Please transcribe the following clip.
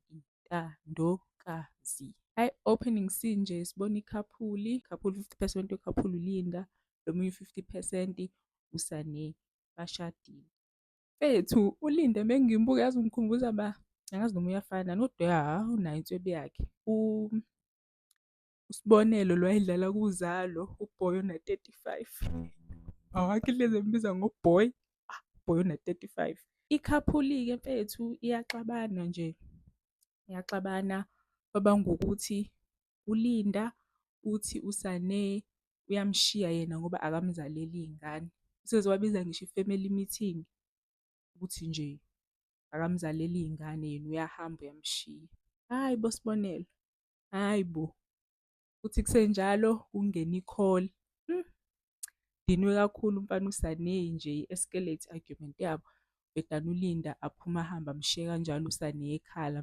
intandokazi. Hhayi, opening scene nje sibona ikhaphuli, 50% wekhaphuli uLinda, lo munye u-50% uSane bashadile. Mfethu, uLinda mengimbuka yazi ungikhumbuza angazi noma uyafana kodwa unayo inswebu yakhe. Usibonelo lo wayedlala kUzalo, u-boy ona-35. Awakhe ihleze imbiza ngo-boy, boy ona-35. Ikhaphuli-ke mfethu iyaxabana nje, iyaxabana kwaba ngukuthi uLinda uthi uSane uyamshiya yena ngoba akamzaleli iy'ngane. Useze wabiza ngisho i-family meeting ukuthi nje akamzaleli iy'ngane yena uyahamba uyamshiya. Hhayi bo Sibonelo, hhayi bo. Kuthi kusenjalo kungena i-call. Udinwe kakhulu umfana uSane nje i-escalate i-argument yabo. Ubhedane uLinda aphume ahambe amshiye kanjalo uSane ekhala.